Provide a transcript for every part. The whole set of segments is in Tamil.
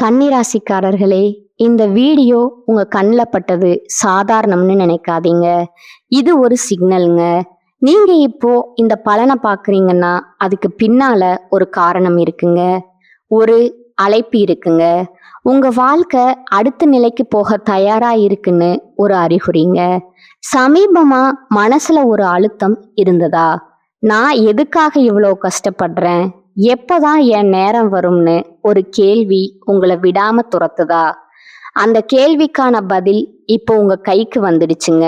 கன்னிராசிக்காரர்களே, இந்த வீடியோ உங்க கண்ணில் பட்டது சாதாரணம்னு நினைக்காதீங்க. இது ஒரு சிக்னலுங்க. நீங்க இப்போ இந்த பலனை பார்க்குறீங்கன்னா அதுக்கு பின்னால ஒரு காரணம் இருக்குங்க. ஒரு அழைப்பு இருக்குங்க. உங்க வாழ்க்கை அடுத்த நிலைக்கு போக தயாரா இருக்குன்னு ஒரு அறிகுறிங்க. சமீபமா மனசுல ஒரு அழுத்தம் இருந்ததா? நான் எதுக்காக இவ்வளோ கஷ்டப்படுறேன்? எப்பதான் என் நேரம் வரும்னு ஒரு கேள்வி உங்களை விடாம துரத்துதா? அந்த கேள்விக்கான பதில் இப்போ உங்க கைக்கு வந்துடுச்சுங்க.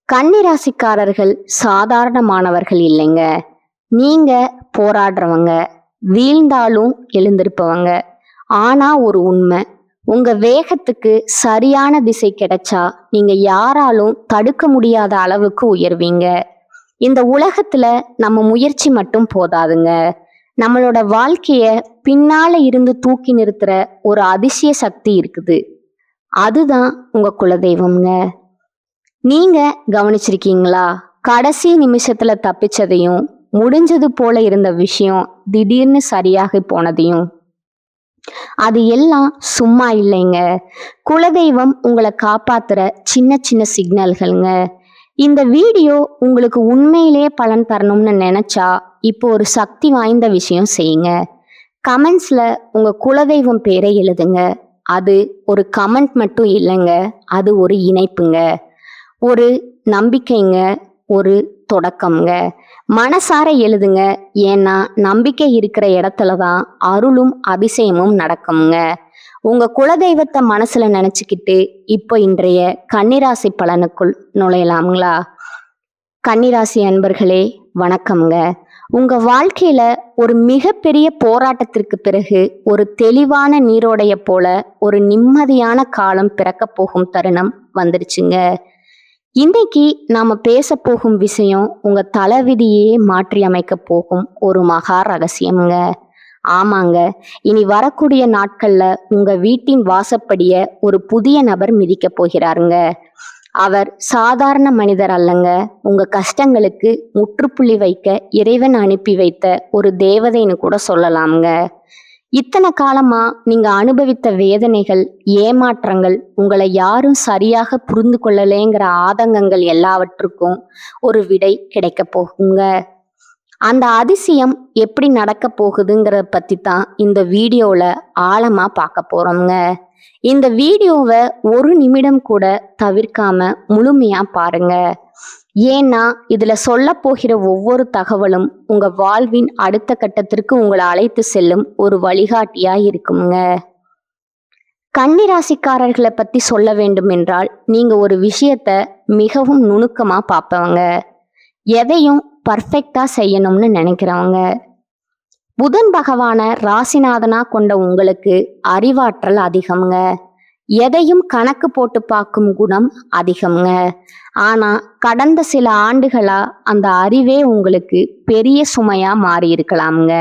கன்னிராசிக்காரர்கள் சாதாரணமானவர்கள் இல்லைங்க. நீங்க போராடுறவங்க, வீழ்ந்தாலும் எழுந்திருப்பவங்க. ஆனா ஒரு உண்மை, உங்க வேகத்துக்கு சரியான திசை கிடைச்சா நீங்க யாராலும் தடுக்க முடியாத அளவுக்கு உயர்வீங்க. இந்த உலகத்துல நம்ம முயற்சி மட்டும் போதாதுங்க. நம்மளோட வாழ்க்கைய பின்னால இருந்து தூக்கி நிறுத்துற ஒரு அதிசய சக்தி இருக்குது. அதுதான் உங்க குலதெய்வம்ங்க. நீங்க கவனிச்சிருக்கீங்களா? கடைசி நிமிஷத்துல தப்பிச்சதையும், முடிஞ்சது போல இருந்த விஷயம் திடீர்னு சரியாக போனதையும். அது எல்லாம் சும்மா இல்லைங்க. குலதெய்வம் உங்களை காப்பாத்துற சின்ன சின்ன சிக்னல்கள்ங்க. இந்த வீடியோ உங்களுக்கு உண்மையிலேயே பலன் தரணும்னு நினைச்சா இப்போ ஒரு சக்தி வாய்ந்த விஷயம் செய்யுங்க. கமெண்ட்ஸ்ல உங்க குலதெய்வம் பேரை எழுதுங்க. அது ஒரு கமெண்ட் மட்டும் இல்லைங்க, அது ஒரு இணைப்புங்க, ஒரு நம்பிக்கைங்க, ஒரு தொடக்கம்ங்க. மனசார எழுதுங்க. ஏன்னா நம்பிக்கை இருக்கிற இடத்துல தான் அருளும் அதிசயமும் நடக்குங்க. உங்க குலதெய்வத்தை மனசுல நினைச்சுக்கிட்டு இப்போ இன்றைய கன்னிராசி பலனுக்குள் நுழையலாம்ங்களா? கன்னிராசி அன்பர்களே, வணக்கம்ங்க. உங்க வாழ்க்கையில ஒரு மிகப்பெரிய போராட்டத்திற்கு பிறகு ஒரு தெளிவான நீரோடைய போல ஒரு நிம்மதியான காலம் பிறக்க போகும் தருணம் வந்துடுச்சுங்க. இன்னைக்கு நாம பேச போகும் விஷயம் உங்க தலைவிதியே மாற்றி அமைக்க போகும் ஒரு மகா ரகசியம்ங்க. ஆமாங்க, இனி வரக்கூடிய நாட்கள்ல உங்க வீட்டின் வாசப்படிய ஒரு புதிய நபர் மிதிக்க போகிறாருங்க. அவர் சாதாரண மனிதர் அல்லங்க. உங்க கஷ்டங்களுக்கு முற்றுப்புள்ளி வைக்க இறைவன் அனுப்பி வைத்த ஒரு தேவதைன்னு கூட சொல்லலாம்ங்க. இத்தனை காலமா நீங்க அனுபவித்த வேதனைகள், ஏமாற்றங்கள், உங்களை யாரும் சரியாக புரிந்து கொள்ளலேங்கிற ஆதங்கங்கள் எல்லாவற்றுக்கும் ஒரு விடை கிடைக்க போகுங்க. அந்த அதிசயம் எப்படி நடக்க போகுதுங்கிறத பத்தி தான் இந்த வீடியோல ஆழமா பார்க்க போறோம்ங்க. இந்த வீடியோவை ஒரு நிமிடம் கூட தவிர்க்காம முழுமையா பாருங்க. ஏன்னா இதுல சொல்ல போகிற ஒவ்வொரு தகவலும் உங்க வாழ்வின் அடுத்த கட்டத்திற்கு உங்களை அழைத்து செல்லும் ஒரு வழிகாட்டியா இருக்குங்க. கன்னிராசிக்காரர்களை பத்தி சொல்ல வேண்டும் என்றால் நீங்க ஒரு விஷயத்த மிகவும் நுணுக்கமா பார்ப்பவங்க. எதையும் பர்ஃபெக்டா செய்யணும்னு நினைக்கிறவங்க. புதன் பகவான ராசிநாதனா கொண்ட உங்களுக்கு அறிவாற்றல் அதிகம்ங்க. எதையும் கணக்கு போட்டு பார்க்கும் குணம் அதிகம்ங்க. ஆனா கடந்த சில ஆண்டுகளா அந்த அறிவே உங்களுக்கு பெரிய சுமையா மாறி இருக்கலாம்ங்க.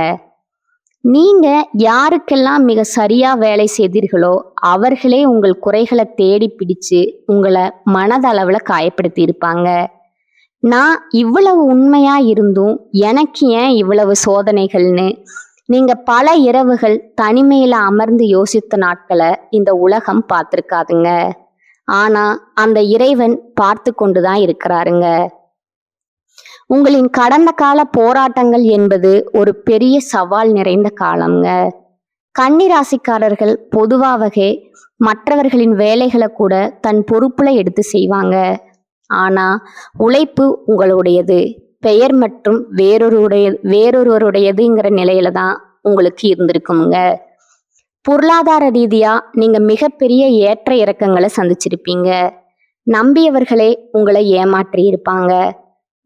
நீங்க யாருக்கெல்லாம் மிக சரியா வேலை செய்தீர்களோ அவர்களே உங்கள் குறைகளை தேடி பிடிச்சு உங்களை மனதளவுல காயப்படுத்தி இருப்பாங்க. நான் இவ்வளவு உண்மையா இருந்தும் எனக்கு ஏன் இவ்வளவு சோதனைகள்னு நீங்க பல இரவுகள் தனிமையில அமர்ந்து யோசித்த நாட்களை இந்த உலகம் பார்த்திருக்காதுங்க. ஆனா அந்த இறைவன் பார்த்து கொண்டுதான் இருக்கிறாருங்க. உங்களின் கடந்த கால போராட்டங்கள் என்பது ஒரு பெரிய சவால் நிறைந்த காலம்ங்க. கன்னிராசிக்காரர்கள் பொதுவாகவே மற்றவர்களின் வேலைகளை கூட தன் பொறுப்புல எடுத்து செய்வாங்க. ஆனா உழைப்பு உங்களுடையது, பெயர் மற்றும் வேறொருவருடையதுங்கிற நிலையில தான் உங்களுக்கு இருந்திருக்குங்க. பொருளாதார ரீதியா நீங்க மிகப்பெரிய ஏற்ற இறக்கங்களை சந்திச்சிருப்பீங்க. நம்பியவர்களே உங்களை ஏமாற்றி இருப்பாங்க.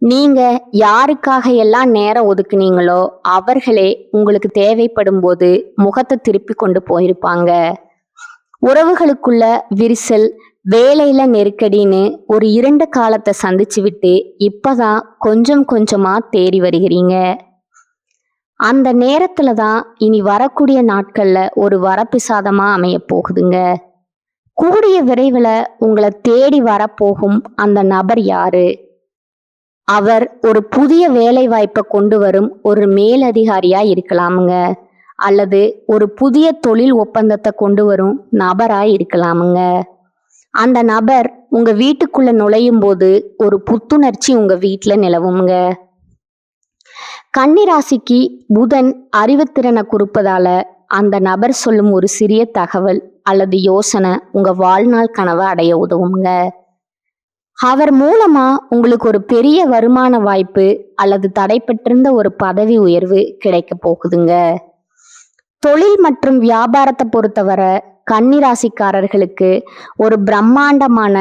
நீங்க யாருக்காக எல்லாம் நேரம் ஒதுக்குனீங்களோ அவர்களே உங்களுக்கு தேவைப்படும் போது முகத்தை திருப்பி கொண்டு போயிருப்பாங்க. உறவுகளுக்குள்ள விரிசல், வேலையில நெருக்கடின்னு ஒரு இருண்ட காலத்தை சந்திச்சு விட்டு இப்பதான் கொஞ்சம் கொஞ்சமா தேறி வருகிறீங்க. அந்த நேரத்துல தான் இனி வரக்கூடிய நாட்கள்ல ஒரு வரப்பிரசாதமா அமைய போகுதுங்க. கூடிய விரைவில் உங்களை தேடி வரப்போகும் அந்த நபர் யாரு? அவர் ஒரு புதிய வேலை வாய்ப்பை கொண்டு வரும் ஒரு மேலதிகாரியா இருக்கலாமுங்க. அல்லது ஒரு புதிய தொழில் ஒப்பந்தத்தை கொண்டு வரும் நபராய் இருக்கலாமுங்க. அந்த நபர் உங்க வீட்டுக்குள்ள நுழையும் போது ஒரு புத்துணர்ச்சி உங்க வீட்டுல நிலவுங்க. கன்னிராசிக்கு புதன் அறிவுத்திறனை கொடுப்பதால அந்த நபர் சொல்லும் ஒரு சிறிய தகவல் அல்லது யோசனை உங்க வாழ்நாள் கனவை அடைய உதவுங்க. அவர் மூலமா உங்களுக்கு ஒரு பெரிய வருமான வாய்ப்பு அல்லது தடைப்பட்டிருந்த ஒரு பதவி உயர்வு கிடைக்க போகுதுங்க. தொழில் மற்றும் வியாபாரத்தை பொறுத்தவரை கன்னிராசிக்காரர்களுக்கு ஒரு பிரம்மாண்டமான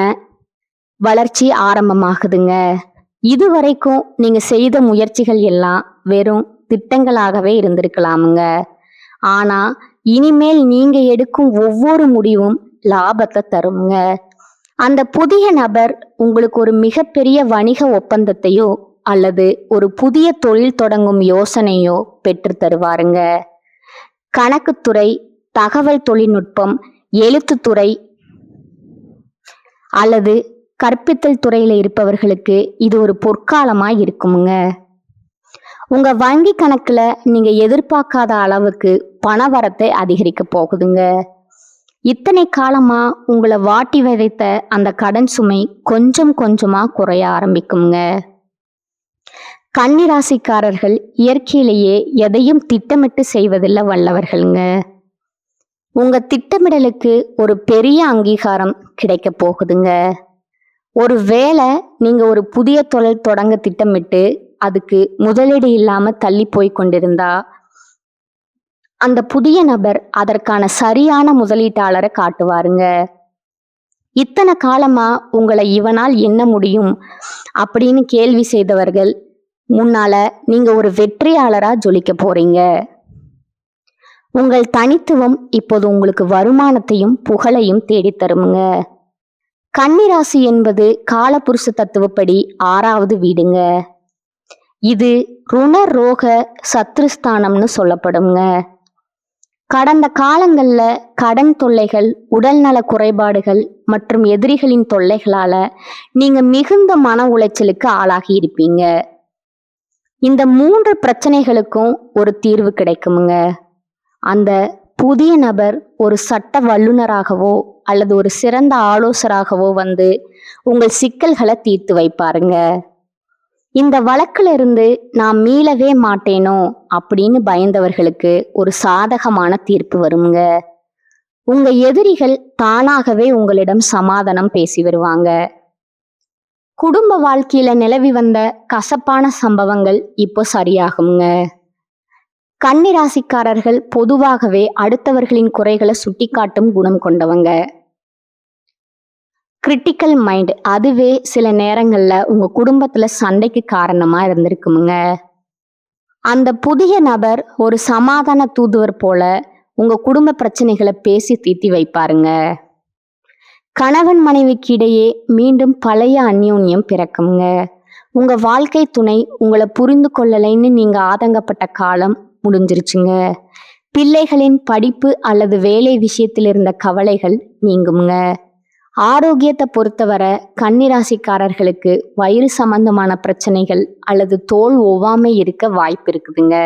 வளர்ச்சி ஆரம்பமாகுதுங்க. இதுவரைக்கும் நீங்க செய்த முயற்சிகள் எல்லாம் வெறும் திட்டங்களாகவே இருந்திருக்கலாமுங்க. ஆனா இனிமேல் நீங்க எடுக்கும் ஒவ்வொரு முடிவும் லாபத்தை தருங்க. அந்த புதிய நபர் உங்களுக்கு ஒரு மிகப்பெரிய வணிக ஒப்பந்தத்தையோ அல்லது ஒரு புதிய தொழில் தொடங்கும் யோசனையோ பெற்று தருவாருங்க. கணக்குத்துறை, தகவல் தொழில்நுட்பம், எழுத்துத்துறை அல்லது கற்பித்தல் துறையில இருப்பவர்களுக்கு இது ஒரு பொற்காலமா இருக்குமுங்க. உங்க வங்கி கணக்குல நீங்க எதிர்பார்க்காத அளவுக்கு பணவரத்தை அதிகரிக்க போகுதுங்க. இத்தனை காலமா உங்களை வாட்டி விதைத்த அந்த கடன் சுமை கொஞ்சம் கொஞ்சமா குறைய ஆரம்பிக்குங்க. கன்னிராசிக்காரர்கள் இயற்கையிலேயே எதையும் திட்டமிட்டு செய்வதில் வல்லவர்களுங்க. உங்க திட்டமிடலுக்கு ஒரு பெரிய அங்கீகாரம் கிடைக்க போகுதுங்க. ஒரு வேளை நீங்க ஒரு புதிய தொழில் தொடங்க திட்டமிட்டு அதுக்கு முதலீடு இல்லாம தள்ளி போய் கொண்டிருந்தா அந்த புதிய நபர் அதற்கான சரியான முதலீட்டாளரை காட்டுவாருங்க. இத்தனை காலமா உங்களை இவனால் என்ன முடியும் அப்படின்னு கேள்வி செய்தவர்கள் முன்னால நீங்க ஒரு வெற்றியாளரா ஜொலிக்க போறீங்க. உங்கள் தனித்துவம் இப்போது உங்களுக்கு வருமானத்தையும் புகழையும் தேடித்தருமுங்க. கன்னிராசி என்பது காலபுருஷ தத்துவப்படி 6வது வீடுங்க. இது ருண ரோக சத்ருஸ்தானம்னு சொல்லப்படுங்க. கடந்த காலங்கள்ல கடன் தொல்லைகள், உடல்நல குறைபாடுகள் மற்றும் எதிரிகளின் தொல்லைகளால நீங்க மிகுந்த மன உளைச்சலுக்கு ஆளாகி இருப்பீங்க. இந்த 3 பிரச்சனைகளுக்கும் ஒரு தீர்வு கிடைக்குமுங்க. அந்த புதிய நபர் ஒரு சட்ட வல்லுநராகவோ அல்லது ஒரு சிறந்த ஆலோசகராகவோ வந்து உங்கள் சிக்கல்களை தீர்த்து வைப்பாருங்க. இந்த வழக்குல இருந்து நான் மீளவே மாட்டேனோ அப்படின்னு பயந்தவர்களுக்கு ஒரு சாதகமான தீர்ப்பு வருங்க. உங்க எதிரிகள் தானாகவே உங்களிடம் சமாதானம் பேசி வருவாங்க. குடும்ப வாழ்க்கையில நிலவி வந்த கசப்பான சம்பவங்கள் இப்போ சரியாகுங்க. கன்னிராசிக்காரர்கள் பொதுவாகவே அடுத்தவர்களின் குறைகளை சுட்டிக்காட்டும் குணம் கொண்டவங்க. கிரிட்டிக்கல் மைண்ட் அதுவே சில நேரங்கள்ல உங்க குடும்பத்துல சண்டைக்கு காரணமா இருந்திருக்குமுங்க. அந்த புதிய நபர் ஒரு சமாதான தூதுவர் போல உங்க குடும்ப பிரச்சனைகளை பேசி தீர்த்தி வைப்பாருங்க. கணவன் மனைவிக்கு இடையே மீண்டும் பழைய அந்யோன்யம் பிறக்குங்க. உங்க வாழ்க்கை துணை உங்களை புரிந்து கொள்ளலைன்னு நீங்க ஆதங்கப்பட்ட காலம் முடிஞ்சிருச்சுங்க. பிள்ளைகளின் படிப்பு அல்லது வேலை விஷயத்தில் இருந்த கவலைகள் நீங்குங்க. ஆரோக்கியத்தை பொறுத்தவரை கன்னிராசிக்காரர்களுக்கு வயிறு சம்பந்தமான பிரச்சனைகள் அல்லது தோல் ஒவ்வாமை இருக்க வாய்ப்பு இருக்குதுங்க.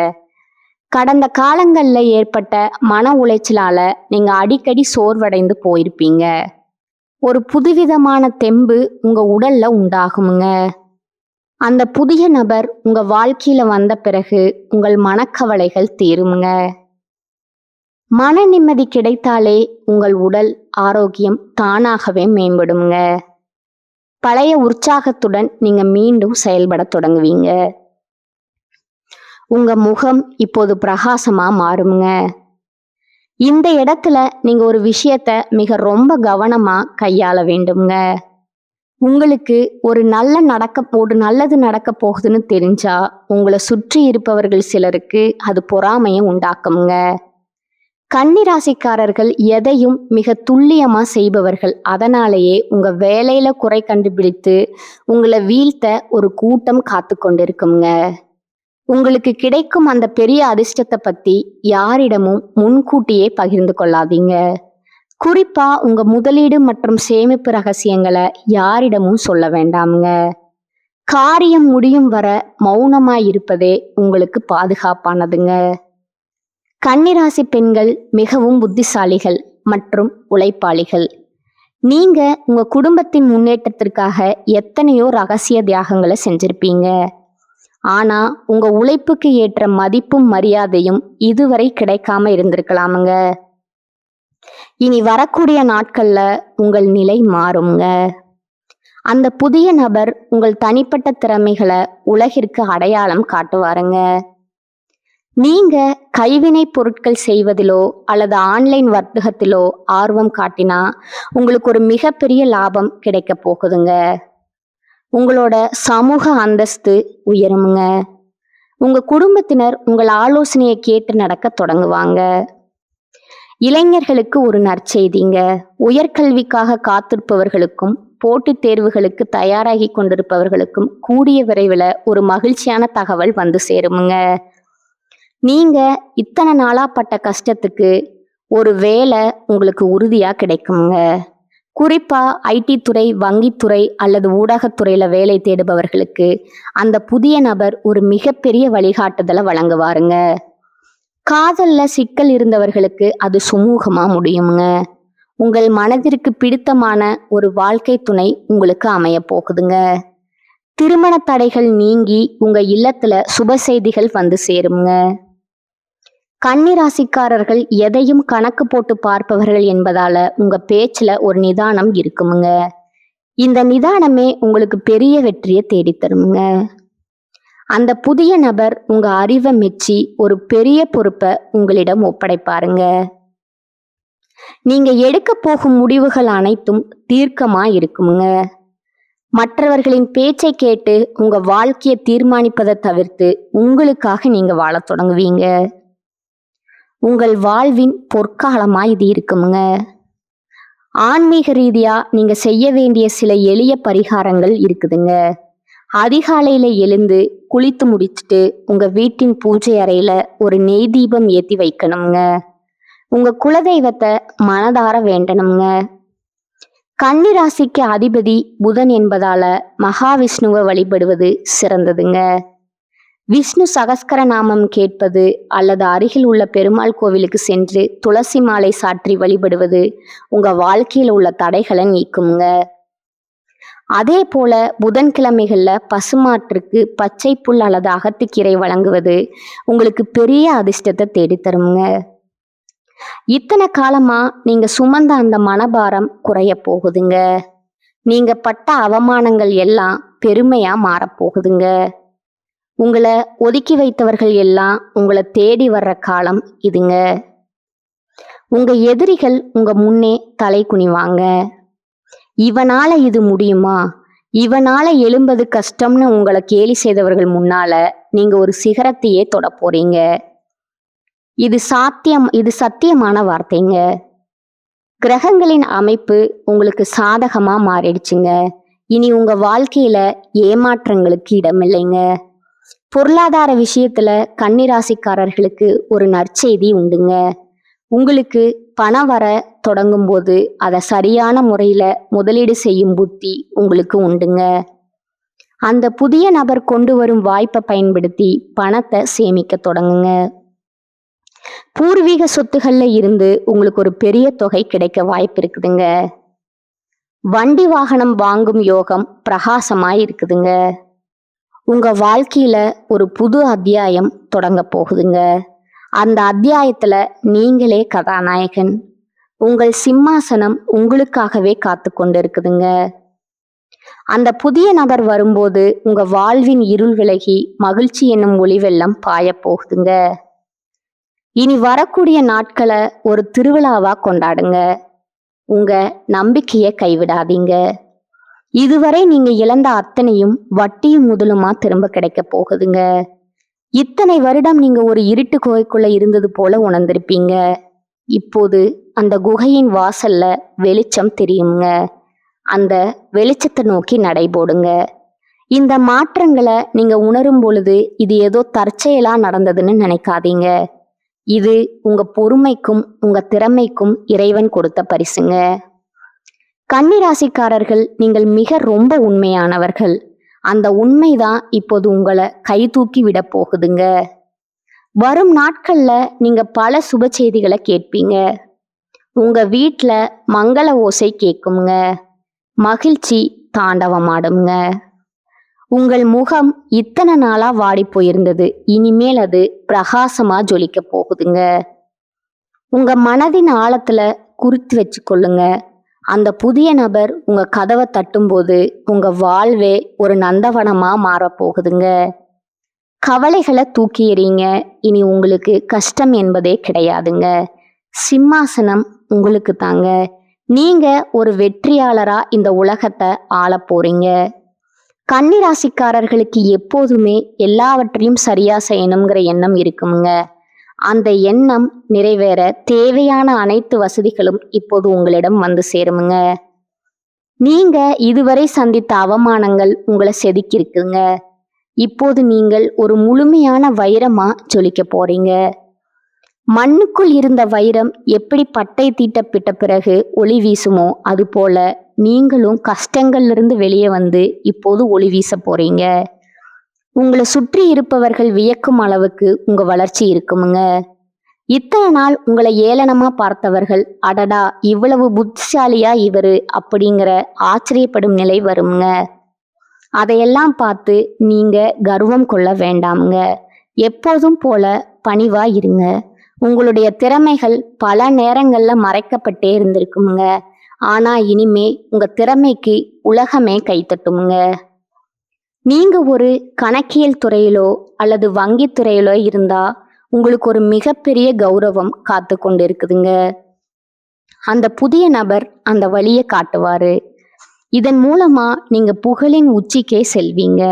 கடந்த காலங்கள்ல ஏற்பட்ட மன உளைச்சலால நீங்க அடிக்கடி சோர்வடைந்து போயிருப்பீங்க. ஒரு புதுவிதமான தெம்பு உங்க உடல்ல உண்டாகுமுங்க. அந்த புதிய நபர் உங்க வாழ்க்கையில வந்த பிறகு உங்கள் மனக்கவலைகள் தீருமுங்க. மன நிம்மதி கிடைத்தாலே உங்கள் உடல் ஆரோக்கியம் தானாகவே மேம்படுங்க. பழைய உற்சாகத்துடன் நீங்க மீண்டும் செயல்பட தொடங்குவீங்க. உங்க முகம் இப்போது பிரகாசமா மாறுங்க. இந்த இடத்துல நீங்க ஒரு விஷயத்த மிக ரொம்ப கவனமா கையாள வேண்டுங்க. உங்களுக்கு ஒரு நல்லது நடக்க போகுதுன்னு தெரிஞ்சா உங்களை சுற்றி இருப்பவர்கள் சிலருக்கு அது பொறாமையை உண்டாக்குங்க. கன்னிராசிக்காரர்கள் எதையும் மிக துல்லியமா செய்பவர்கள். அதனாலேயே உங்க வேலையில குறை கண்டுபிடித்து உங்களை வீழ்த்த ஒரு கூட்டம் காத்து கொண்டிருக்குங்க. உங்களுக்கு கிடைக்கும் அந்த பெரிய அதிர்ஷ்டத்தை பத்தி யாரிடமும் முன்கூட்டியே பகிர்ந்து கொள்ளாதீங்க. குறிப்பா உங்க முதலீடு மற்றும் சேமிப்பு ரகசியங்களை யாரிடமும் சொல்ல வேண்டாமுங்க. காரியம் முடியும் வர மௌனமாய் இருப்பதே உங்களுக்கு பாதுகாப்பானதுங்க. கன்னிராசி பெண்கள் மிகவும் புத்திசாலிகள் மற்றும் உழைப்பாளிகள். நீங்க உங்க குடும்பத்தின் முன்னேற்றத்திற்காக எத்தனையோ ரகசிய தியாகங்களை செஞ்சிருப்பீங்க. ஆனா உங்க உழைப்புக்கு ஏற்ற மதிப்பும் மரியாதையும் இதுவரை கிடைக்காம இருந்திருக்கலாமுங்க. இனி வரக்கூடிய நாட்கள்ல உங்கள் நிலை மாறுங்க. அந்த புதிய நபர் உங்கள் தனிப்பட்ட திறமைகளை உலகிற்கு அடையாளம் காட்டுவாருங்க. நீங்க கைவினை பொருட்கள் செய்வதிலோ அல்லது ஆன்லைன் வர்த்தகத்திலோ ஆர்வம் காட்டினா உங்களுக்கு ஒரு மிகப்பெரிய லாபம் கிடைக்க போகுதுங்க. உங்களோட சமூக அந்தஸ்து உயருமுங்க. உங்க குடும்பத்தினர் உங்கள் ஆலோசனையை கேட்டு நடக்க தொடங்குவாங்க. இளைஞர்களுக்கு ஒரு நற்செய்திங்க. உயர்கல்விக்காக காத்திருப்பவர்களுக்கும் போட்டித் தேர்வுகளுக்கு தயாராகி கொண்டிருப்பவர்களுக்கும் கூடிய விரைவில் ஒரு மகிழ்ச்சியான தகவல் வந்து சேருமுங்க. நீங்க இத்தனை நாளா பட்ட கஷ்டத்துக்கு ஒரு வேலை உங்களுக்கு உறுதியா கிடைக்குங்க. குறிப்பா ஐடி துறை, வங்கித்துறை அல்லது ஊடகத்துறையில வேலை தேடுபவர்களுக்கு அந்த புதிய நபர் ஒரு மிகப்பெரிய வழிகாட்டுதலை வழங்குவாருங்க. காதல்ல சிக்கல் இருந்தவர்களுக்கு அது சுமூகமா முடியுங்க. உங்கள் மனதிற்கு பிடித்தமான ஒரு வாழ்க்கை துணை உங்களுக்கு அமைய போகுதுங்க. திருமண தடைகள் நீங்கி உங்க இல்லத்துல சுப செய்திகள் வந்து சேருங்க. கன்னிராசிக்காரர்கள் எதையும் கணக்கு போட்டு பார்ப்பவர்கள் என்பதால உங்க பேச்சுல ஒரு நிதானம் இருக்குமுங்க. இந்த நிதானமே உங்களுக்கு பெரிய வெற்றியை தேடித்தருமுங்க. அந்த புதிய நபர் உங்க அறிவை மெச்சி ஒரு பெரிய பொறுப்பை உங்களிடம் ஒப்படைப்பாருங்க. நீங்க எடுக்க போகும் முடிவுகள் அனைத்தும் தீர்க்கமா இருக்குமுங்க. மற்றவர்களின் பேச்சை கேட்டு உங்க வாழ்க்கையை தீர்மானிப்பதை தவிர்த்து உங்களுக்காக நீங்க வாழத் தொடங்குவீங்க. உங்கள் வாழ்வின் பொற்காலமா இது இருக்குமுங்க. ஆன்மீக ரீதியா நீங்க செய்ய வேண்டிய சில எளிய பரிகாரங்கள் இருக்குதுங்க. அதிகாலையில எழுந்து குளித்து முடிச்சுட்டு உங்க வீட்டின் பூஜை அறையில ஒரு நெய் தீபம் ஏத்தி வைக்கணுங்க. உங்க குலதெய்வத்தை மனதார வேண்டணுங்க. கன்னிராசிக்கு அதிபதி புதன் என்பதால மகாவிஷ்ணுவை வழிபடுவது சிறந்ததுங்க. விஷ்ணு சகஸ்கர நாமம் கேட்பது அல்லது அருகில் உள்ள பெருமாள் கோவிலுக்கு சென்று துளசி மாலை சாற்றி வழிபடுவது உங்க வாழ்க்கையில் உள்ள தடைகளை நீக்குங்க. அதே போல புதன்கிழமைகள்ல பசுமாற்றுக்கு பச்சை புல் அல்லது அகத்திக்கீரை வழங்குவது உங்களுக்கு பெரிய அதிர்ஷ்டத்தை தேடித்தருங்க. இத்தனை காலமா நீங்க சுமந்த அந்த மனபாரம் குறைய போகுதுங்க. நீங்க பட்ட அவமானங்கள் எல்லாம் பெருமையா மாறப்போகுதுங்க. உங்களை ஒதுக்கி வைத்தவர்கள் எல்லாம் உங்களை தேடி வர்ற காலம் இதுங்க. உங்க எதிரிகள் உங்க முன்னே தலை குனிவாங்க. இவனால இது முடியுமா, இவனால எழும்பது கஷ்டம்னு உங்களை கேலி செய்தவர்கள் முன்னால நீங்க ஒரு சிகரத்தையே தொட போறீங்க. இது சத்தியமான வார்த்தைங்க. கிரகங்களின் அமைப்பு உங்களுக்கு சாதகமா மாறிடுச்சுங்க. இனி உங்க வாழ்க்கையில ஏமாற்றங்களுக்கு இடமில்லைங்க. பொருளாதார விஷயத்துல கன்னிராசிக்காரர்களுக்கு ஒரு நற்செய்தி உண்டுங்க. உங்களுக்கு பணம் வர தொடங்கும் போது அதை சரியான முறையில முதலீடு செய்யும் புத்தி உங்களுக்கு உண்டுங்க. அந்த புதிய நபர் கொண்டு வரும் வாய்ப்பை பயன்படுத்தி பணத்தை சேமிக்க தொடங்குங்க. பூர்வீக சொத்துகள்ல இருந்து உங்களுக்கு ஒரு பெரிய தொகை கிடைக்க வாய்ப்பு இருக்குதுங்க. வண்டி வாகனம் வாங்கும் யோகம் பிரகாசமாய் இருக்குதுங்க. உங்க வாழ்க்கையில ஒரு புது அத்தியாயம் தொடங்க போகுதுங்க. அந்த அத்தியாயத்துல நீங்களே கதாநாயகன். உங்கள் சிம்மாசனம் உங்களுக்காகவே காத்து கொண்டு இருக்குதுங்க. அந்த புதிய நபர் வரும்போது உங்க வாழ்வின் இருள் விலகி மகிழ்ச்சி என்னும் ஒளி வெள்ளம் பாய போகுதுங்க. இனி வரக்கூடிய நாட்களை ஒரு திருவிழாவா கொண்டாடுங்க. உங்க நம்பிக்கையை கைவிடாதீங்க. இதுவரை நீங்க இழந்த அத்தனையும் வட்டியும் முதலுமா திரும்ப கிடைக்க போகுதுங்க. இத்தனை வருடம் நீங்க ஒரு இருட்டு குகைக்குள்ள இருந்தது போல உணர்ந்திருப்பீங்க. இப்போது அந்த குகையின் வாசல்ல வெளிச்சம் தெரியுங்க. அந்த வெளிச்சத்தை நோக்கி நடைபோடுங்க. இந்த மாற்றங்களை நீங்க உணரும் பொழுது இது ஏதோ தற்செயலா நடந்ததுன்னு நினைக்காதீங்க. இது உங்க பொறுமைக்கும் உங்க திறமைக்கும் இறைவன் கொடுத்த பரிசுங்க. கன்னிராசிக்காரர்கள் நீங்கள் மிக ரொம்ப உண்மையானவர்கள். அந்த உண்மைதான் இப்போது உங்களை கை தூக்கி விட போகுதுங்க. வரும் நாட்கள்ல நீங்க பல சுப செய்திகளை கேட்பீங்க. உங்க வீட்ல மங்கள ஓசை கேட்குங்க. மகிழ்ச்சி தாண்டவமாடுங்க. உங்கள் முகம் இத்தனை நாளா வாடி போயிருந்தது, இனிமேல் அது பிரகாசமா ஜொலிக்க போகுதுங்க. உங்க மனதின் ஆழத்துல குறித்து வச்சுக்கொள்ளுங்க. அந்த புதிய நபர் உங்க கதவை தட்டும்போது உங்க வாழ்வே ஒரு நந்தவனமா மாறப்போகுதுங்க. கவலைகளை தூக்கி எறிங்க. இனி உங்களுக்கு கஷ்டம் என்பதே கிடையாதுங்க. சிம்மாசனம் உங்களுக்கு தாங்க. நீங்க ஒரு வெற்றியாளரா இந்த உலகத்தை ஆள போறீங்க. கன்னிராசிக்காரர்களுக்கு எப்போதுமே எல்லாவற்றையும் சரியா செய்யணுங்கிற எண்ணம் இருக்குங்க. அந்த எண்ணம் நிறைவேற தேவையான அனைத்து வசதிகளும் இப்போது உங்களிடம் வந்து சேருமுங்க. நீங்க இதுவரை சந்தித்த அவமானங்கள் உங்களை செதுக்கியிருக்குங்க. இப்போது நீங்கள் ஒரு முழுமையான வைரமா ஜொலிக்க போறீங்க. மண்ணுக்குள் இருந்த வைரம் எப்படி பட்டை தீட்டப்பட்ட பிறகு ஒளி வீசுமோ அது போல நீங்களும் கஷ்டங்கள்ல இருந்து வெளியே வந்து இப்போது ஒளி வீச போறீங்க. உங்களை சுற்றி இருப்பவர்கள் வியக்கும் அளவுக்கு உங்க வளர்ச்சி இருக்குமுங்க. இத்தனை நாள் உங்களை ஏளனமா பார்த்தவர்கள், அடடா இவ்வளவு புத்திசாலியா இவரு அப்படிங்கிற ஆச்சரியப்படும் நிலை வருங்க. அதையெல்லாம் பார்த்து நீங்க கர்வம் கொள்ள வேண்டாமுங்க. எப்போதும் போல பணிவா இருங்க. உங்களுடைய திறமைகள் பல நேரங்கள்ல மறைக்கப்பட்டே இருந்திருக்குங்க. ஆனா இனிமே உங்க திறமைக்கு உலகமே கைத்தட்டுமுங்க. நீங்க ஒரு கணக்கியல் துறையிலோ அல்லது வங்கி துறையிலோ இருந்தா உங்களுக்கு ஒரு மிகப்பெரிய கௌரவம் காத்து கொண்டு இருக்குதுங்க. அந்த புதிய நபர் அந்த வழியை காட்டுவாரு. இதன் மூலமா நீங்க புகழின் உச்சிக்கே செல்வீங்க.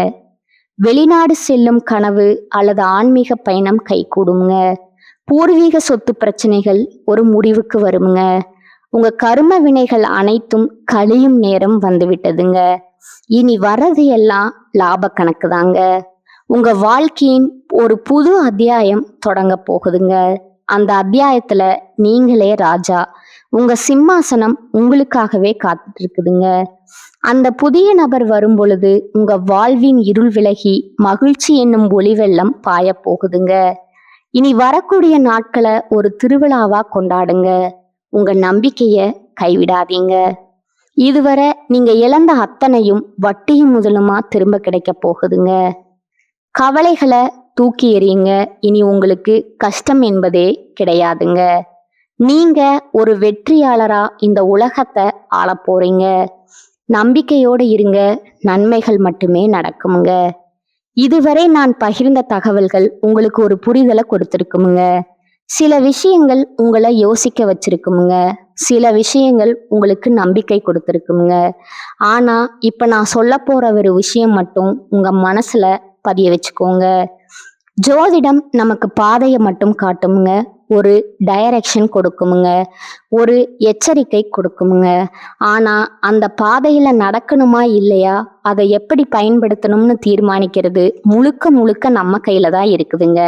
வெளிநாடு செல்லும் கனவு அல்லது ஆன்மீக பயணம் கைகூடுங்க. பூர்வீக சொத்து பிரச்சனைகள் ஒரு முடிவுக்கு வருங்க. உங்க கர்ம வினைகள் அனைத்தும் கழியும் நேரம் வந்துவிட்டதுங்க. இனி வர்றது எல்லாம் லாப கணக்கு தாங்க. உங்க வாழ்க்கையின் ஒரு புது அத்தியாயம் தொடங்க போகுதுங்க. அந்த அத்தியாயத்துல நீங்களே ராஜா. உங்க சிம்மாசனம் உங்களுக்காகவே காத்துட்டு இருக்குதுங்க. அந்த புதிய நபர் வரும் பொழுது உங்க வாழ்வின் இருள் விலகி மகிழ்ச்சி என்னும் ஒளி வெள்ளம் பாய போகுதுங்க. இனி வரக்கூடிய நாட்களை ஒரு திருவிழாவா கொண்டாடுங்க. உங்க நம்பிக்கைய கைவிடாதீங்க. இதுவரை நீங்க இழந்த அத்தனையும் வட்டியும் முதலுமா திரும்ப கிடைக்க போகுதுங்க. கவலைகளை தூக்கி எறியுங்க. இனி உங்களுக்கு கஷ்டம் என்பதே கிடையாதுங்க. நீங்க ஒரு வெற்றியாளரா இந்த உலகத்தை ஆள போறீங்க. நம்பிக்கையோடு இருங்க. நன்மைகள் மட்டுமே நடக்குமுங்க. இதுவரை நான் பகிர்ந்த தகவல்கள் உங்களுக்கு ஒரு புரிதலை கொடுத்திருக்குமுங்க. சில விஷயங்கள் உங்களை யோசிக்க வச்சிருக்குமுங்க. சில விஷயங்கள் உங்களுக்கு நம்பிக்கை கொடுத்திருக்குமுங்க. ஆனா இப்ப நான் சொல்ல போற ஒரு விஷயம் மட்டும் உங்க மனசுல பதிய வச்சுக்கோங்க. ஜோதிடம் நமக்கு பாதையை மட்டும் காட்டுமுங்க. ஒரு டைரக்ஷன் கொடுக்குமுங்க. ஒரு எச்சரிக்கை கொடுக்குமுங்க. ஆனா அந்த பாதையில நடக்கணுமா இல்லையா, அதை எப்படி பயன்படுத்தணும்னு தீர்மானிக்கிறது முழுக்க முழுக்க நம்ம கையில தான் இருக்குதுங்க.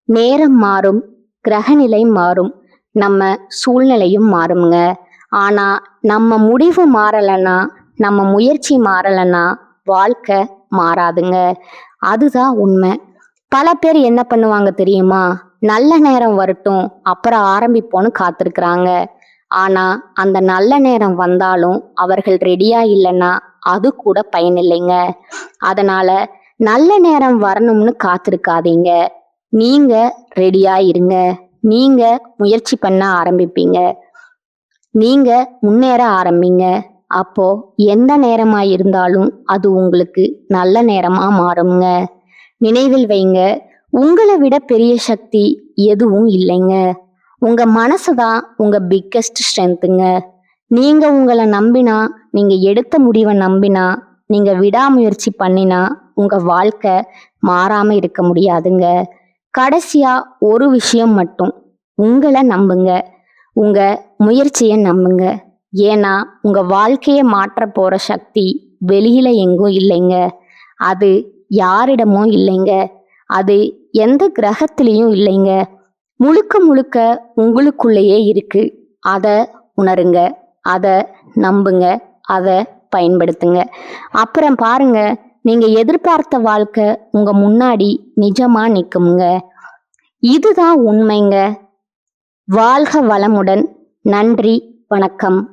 நேரம் மாறும், கிரகநிலை மாறும், நம்ம சூழ்நிலையும் மாறுங்க. ஆனா நம்ம முடிவு மாறலைன்னா, நம்ம முயற்சி மாறலைன்னா வாழ்க்கை மாறாதுங்க. அதுதான் உண்மை. பல பேர் என்ன பண்ணுவாங்க தெரியுமா, நல்ல நேரம் வரட்டும் அப்புறம் ஆரம்பிப்போன்னு காத்திருக்கிறாங்க. ஆனா அந்த நல்ல நேரம் வந்தாலும் அவர்கள் ரெடியா இல்லைன்னா அது கூட பயனில்லைங்க. அதனால நல்ல நேரம் வரணும்னு காத்திருக்காதீங்க. நீங்க ரெடியா இருங்க. நீங்க முயற்சி பண்ண ஆரம்பிப்பீங்க. நீங்க முன்னேற ஆரம்பிங்க. அப்போ எந்த நேரமா இருந்தாலும் அது உங்களுக்கு நல்ல நேரமா மாறுங்க. நினைவில் வைங்க, உங்களை விட பெரிய சக்தி எதுவும் இல்லைங்க. உங்க மனசுதான் உங்க பிக்கெஸ்ட் ஸ்ட்ரென்த்துங்க. நீங்க உங்களை நம்பினா, நீங்க எடுத்த முடிவை நம்பினா, நீங்க விடாமுயற்சி பண்ணினா உங்க வாழ்க்கை மாறாம இருக்க முடியாதுங்க. கடைசியா ஒரு விஷயம் மட்டும், உங்களை நம்புங்க. உங்க முயற்சியை நம்புங்க. ஏன்னா உங்க வாழ்க்கையை மாற்ற போற சக்தி வெளியில எங்கும் இல்லைங்க. அது யாரிடமும் இல்லைங்க. அது எந்த கிரகத்திலையும் இல்லைங்க. முழுக்க முழுக்க உங்களுக்குள்ளேயே இருக்கு. அதை உணருங்க, அதை நம்புங்க, அதை பயன்படுத்துங்க. அப்புறம் பாருங்க, நீங்க எதிர்பார்த்த வாழ்க்கை உங்க முன்னாடி நிஜமா நிற்குமுங்க. இதுதான் உண்மைங்க. வாழ்க வளமுடன். நன்றி, வணக்கம்.